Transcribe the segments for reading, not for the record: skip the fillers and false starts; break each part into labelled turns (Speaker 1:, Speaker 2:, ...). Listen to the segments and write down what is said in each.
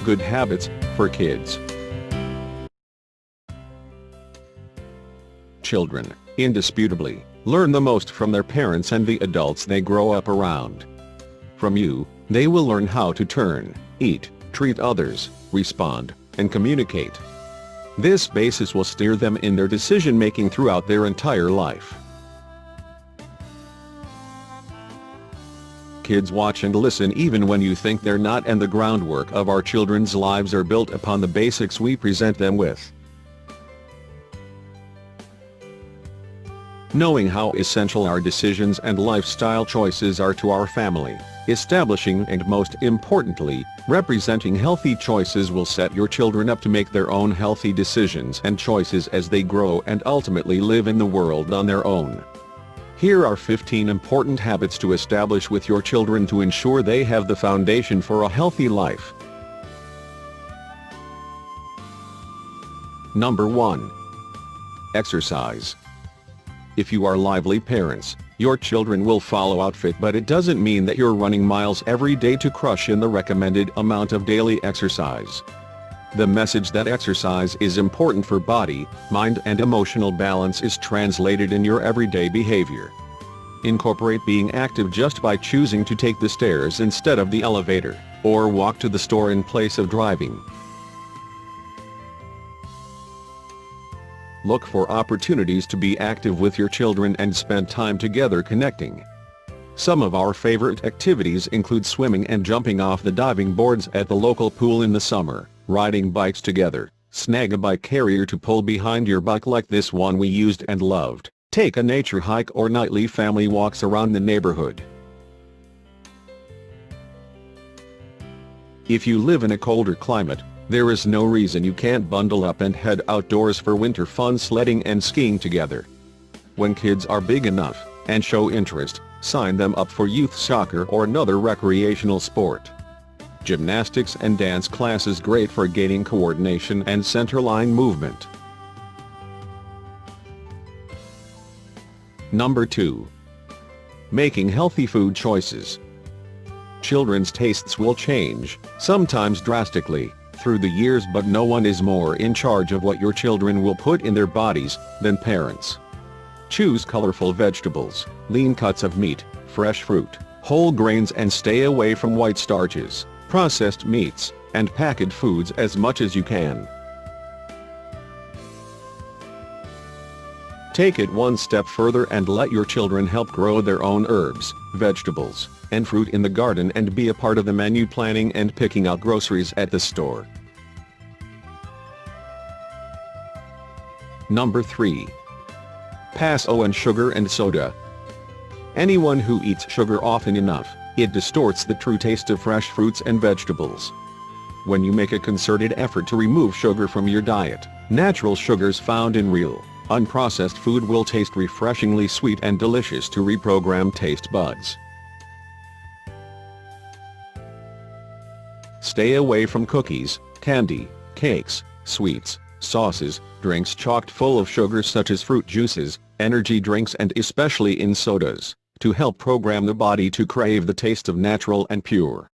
Speaker 1: good habits for kids. Children, indisputably, learn the most from their parents and the adults they grow up around. From you, they will learn how to turn, eat, treat others, respond, and communicate. This basis will steer them in their decision-making throughout their entire life. Kids watch and listen even when you think they're not, and the groundwork of our children's lives are built upon the basics we present them with. Knowing how essential our decisions and lifestyle choices are to our family, establishing and most importantly, representing healthy choices will set your children up to make their own healthy decisions and choices as they grow and ultimately live in the world on their own. Here are 15 important habits to establish with your children to ensure they have the foundation for a healthy life. Number 1. Exercise. If you are lively parents, your children will follow outfit, but it doesn't mean that you're running miles every day to crush in the recommended amount of daily exercise. The message that exercise is important for body, mind and emotional balance is translated in your everyday behavior. Incorporate being active just by choosing to take the stairs instead of the elevator, or walk to the store in place of driving. Look for opportunities to be active with your children and spend time together connecting. Some of our favorite activities include swimming and jumping off the diving boards at the local pool in the summer, riding bikes together, snag a bike carrier to pull behind your bike like this one we used and loved, take a nature hike or nightly family walks around the neighborhood. If you live in a colder climate, there is no reason you can't bundle up and head outdoors for winter fun sledding and skiing together. When kids are big enough, and show interest, sign them up for youth soccer or another recreational sport. Gymnastics and dance classes great for gaining coordination and centerline movement. Number 2. Making healthy food choices. Children's tastes will change, sometimes drastically, through the years, but no one is more in charge of what your children will put in their bodies than parents. Choose colorful vegetables, lean cuts of meat, fresh fruit, whole grains, and stay away from white starches, processed meats, and packaged foods as much as you can. Take it one step further and let your children help grow their own herbs, vegetables, and fruit in the garden and be a part of the menu planning and picking out groceries at the store. Number 3. Pass on sugar and soda. Anyone who eats sugar often enough, it distorts the true taste of fresh fruits and vegetables. When you make a concerted effort to remove sugar from your diet, natural sugars found in real, unprocessed food will taste refreshingly sweet and delicious to reprogram taste buds. Stay away from cookies, candy, cakes, sweets, sauces, drinks chock full of sugar such as fruit juices, energy drinks, and especially in sodas, to help program the body to crave the taste of natural and pure.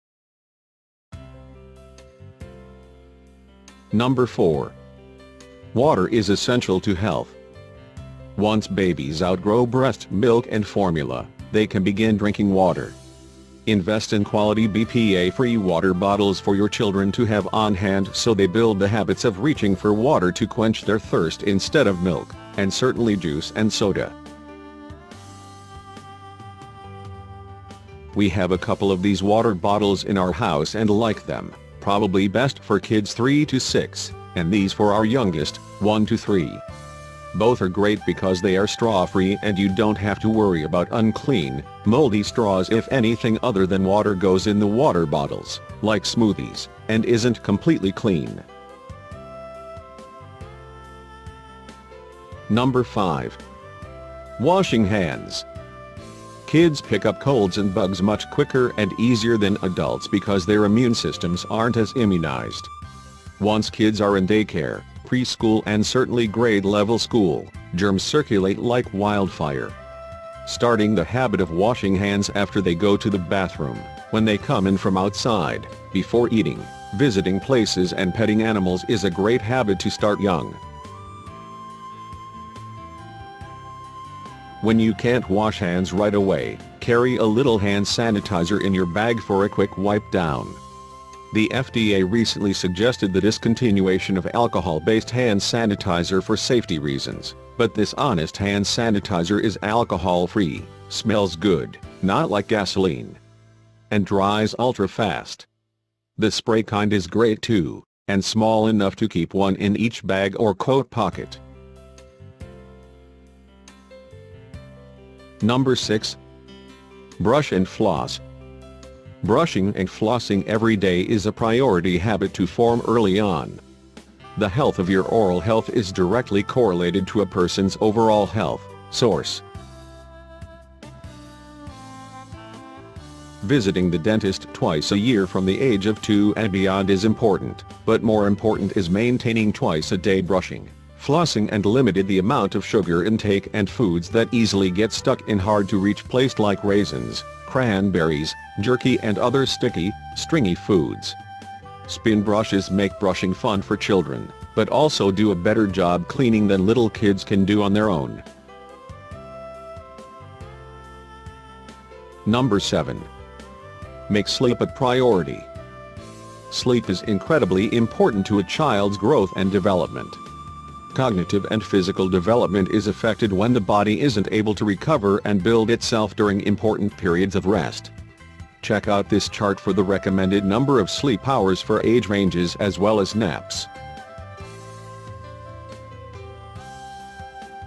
Speaker 1: Number 4. Water is essential to health. Once babies outgrow breast milk and formula, they can begin drinking water. Invest in quality BPA-free water bottles for your children to have on hand so they build the habits of reaching for water to quench their thirst instead of milk, and certainly juice and soda. We have a couple of these water bottles in our house and like them, probably best for kids 3 to 6, and these for our youngest, 1 to 3. Both are great because they are straw-free and you don't have to worry about unclean, moldy straws if anything other than water goes in the water bottles, like smoothies, and isn't completely clean. Number 5. Washing hands. Kids pick up colds and bugs much quicker and easier than adults because their immune systems aren't as immunized. Once kids are in daycare, preschool, and certainly grade-level school, germs circulate like wildfire. Starting the habit of washing hands after they go to the bathroom, when they come in from outside, before eating, Visiting places and petting animals is a great habit to start young. When you can't wash hands right away, carry a little hand sanitizer in your bag for a quick wipe down. The FDA recently suggested the discontinuation of alcohol-based hand sanitizer for safety reasons, but this Honest hand sanitizer is alcohol-free, smells good, not like gasoline, and dries ultra-fast. The spray kind is great too, and small enough to keep one in each bag or coat pocket. Number 6. Brush and floss. Brushing and flossing every day is a priority habit to form early on. The health of your oral health is directly correlated to a person's overall health. Source. Visiting the dentist twice a year from the age of 2 and beyond is important, but more important is maintaining twice-a-day brushing, flossing and limited the amount of sugar intake and foods that easily get stuck in hard-to-reach places like raisins, cranberries, jerky and other sticky, stringy foods. Spin brushes make brushing fun for children, but also do a better job cleaning than little kids can do on their own. Number 7. Make sleep a priority. Sleep is incredibly important to a child's growth and development. Cognitive and physical development is affected when the body isn't able to recover and build itself during important periods of rest. Check out this chart for the recommended number of sleep hours for age ranges as well as naps.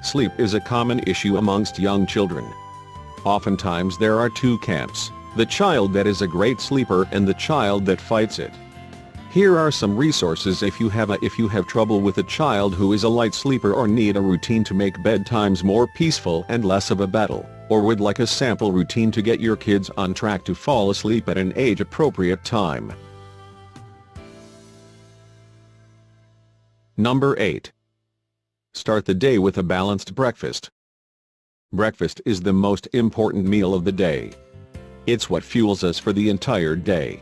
Speaker 1: Sleep is a common issue amongst young children. Oftentimes there are two camps: the child that is a great sleeper and the child that fights it. Here are some resources if you have trouble with a child who is a light sleeper or need a routine to make bedtimes more peaceful and less of a battle, or would like a sample routine to get your kids on track to fall asleep at an age-appropriate time. Number 8. Start the day with a balanced breakfast. Breakfast is the most important meal of the day. It's what fuels us for the entire day.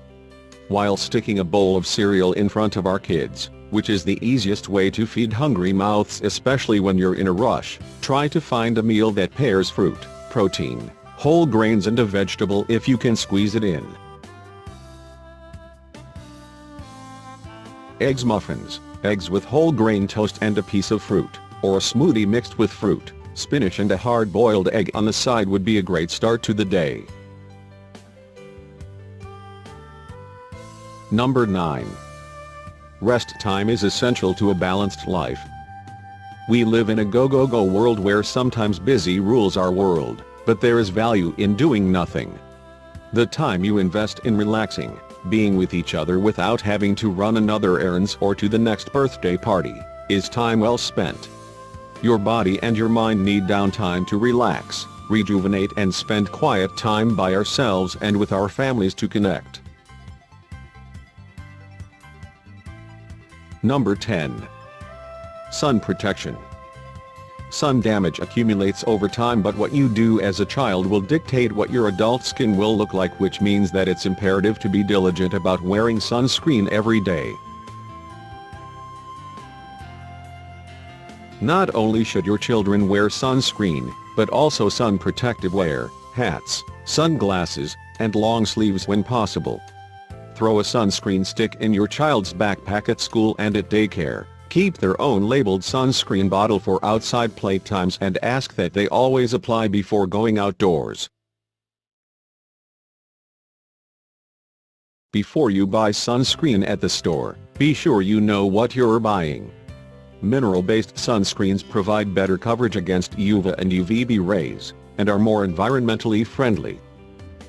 Speaker 1: While sticking a bowl of cereal in front of our kids, which is the easiest way to feed hungry mouths especially when you're in a rush, try to find a meal that pairs fruit, protein, whole grains and a vegetable if you can squeeze it in. Eggs muffins, eggs with whole grain toast and a piece of fruit, or a smoothie mixed with fruit, spinach and a hard-boiled egg on the side would be a great start to the day. Number 9. Rest time is essential to a balanced life. We live in a go-go-go world where sometimes busy rules our world, but there is value in doing nothing. The time you invest in relaxing, being with each other without having to run another errands or to the next birthday party, is time well spent. Your body and your mind need downtime to relax, rejuvenate and spend quiet time by ourselves and with our families to connect. Number 10. Sun protection. Sun damage accumulates over time, but what you do as a child will dictate what your adult skin will look like, which means that it's imperative to be diligent about wearing sunscreen every day. Not only should your children wear sunscreen, but also sun protective wear, hats, sunglasses, and long sleeves when possible. Throw a sunscreen stick in your child's backpack at school and at daycare. Keep their own labeled sunscreen bottle for outside playtimes and ask that they always apply before going outdoors. Before you buy sunscreen at the store, be sure you know what you're buying. Mineral-based sunscreens provide better coverage against UVA and UVB rays, and are more environmentally friendly.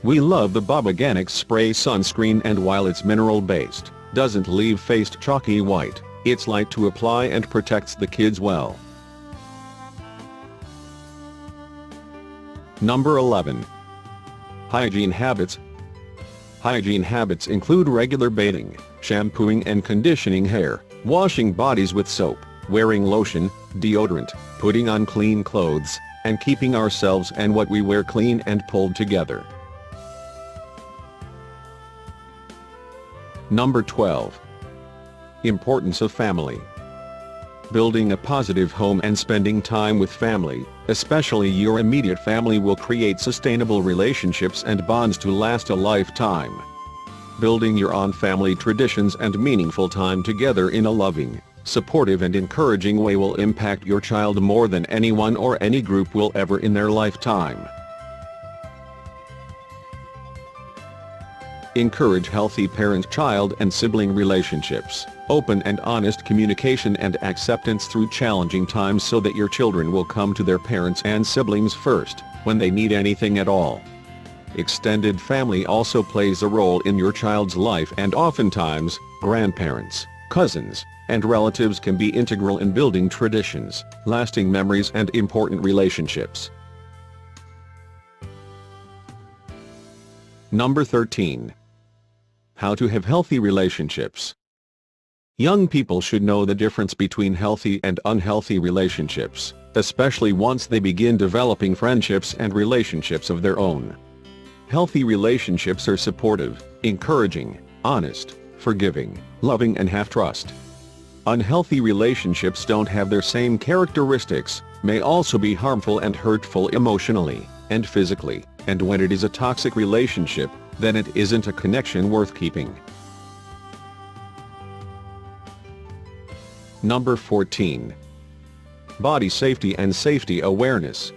Speaker 1: We love the Bobaganics spray sunscreen, and while it's mineral-based, doesn't leave face chalky white, it's light to apply and protects the kids well. Number 11. Hygiene habits. Hygiene habits include regular bathing, shampooing and conditioning hair, washing bodies with soap, wearing lotion, deodorant, putting on clean clothes, and keeping ourselves and what we wear clean and pulled together. Number 12. Importance of family. Building a positive home and spending time with family, especially your immediate family, will create sustainable relationships and bonds to last a lifetime. Building your own family traditions and meaningful time together in a loving, supportive and encouraging way will impact your child more than anyone or any group will ever in their lifetime. Encourage healthy parent-child and sibling relationships, open and honest communication and acceptance through challenging times so that your children will come to their parents and siblings first, when they need anything at all. Extended family also plays a role in your child's life, and oftentimes, grandparents, cousins, and relatives can be integral in building traditions, lasting memories and important relationships. Number 13. How to have healthy relationships. Young people should know the difference between healthy and unhealthy relationships, especially once they begin developing friendships and relationships of their own. Healthy relationships are supportive, encouraging, honest, forgiving, loving and have trust. Unhealthy relationships don't have their same characteristics, may also be harmful and hurtful emotionally and physically, and when it is a toxic relationship, then it isn't a connection worth keeping. Number 14. Body safety and safety awareness.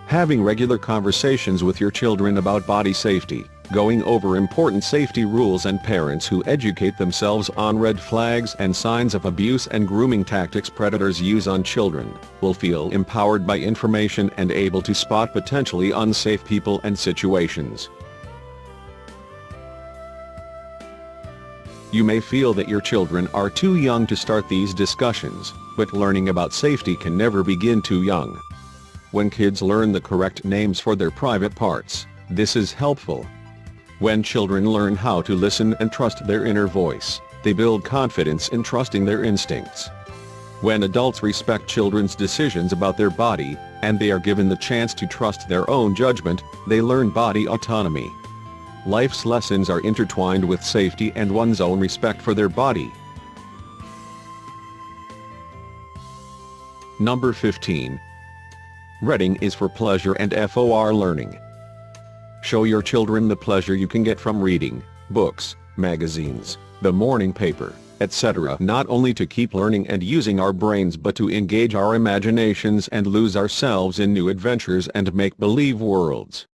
Speaker 1: Having regular conversations with your children about body safety, going over important safety rules, and parents who educate themselves on red flags and signs of abuse and grooming tactics predators use on children, will feel empowered by information and able to spot potentially unsafe people and situations. You may feel that your children are too young to start these discussions, but learning about safety can never begin too young. When kids learn the correct names for their private parts, this is helpful. When children learn how to listen and trust their inner voice, they build confidence in trusting their instincts. When adults respect children's decisions about their body, and they are given the chance to trust their own judgment, they learn body autonomy. Life's lessons are intertwined with safety and one's own respect for their body. Number 15. Reading is for pleasure and for learning. Show your children the pleasure you can get from reading books, magazines, the morning paper, etc. Not only to keep learning and using our brains, but to engage our imaginations and lose ourselves in new adventures and make-believe worlds.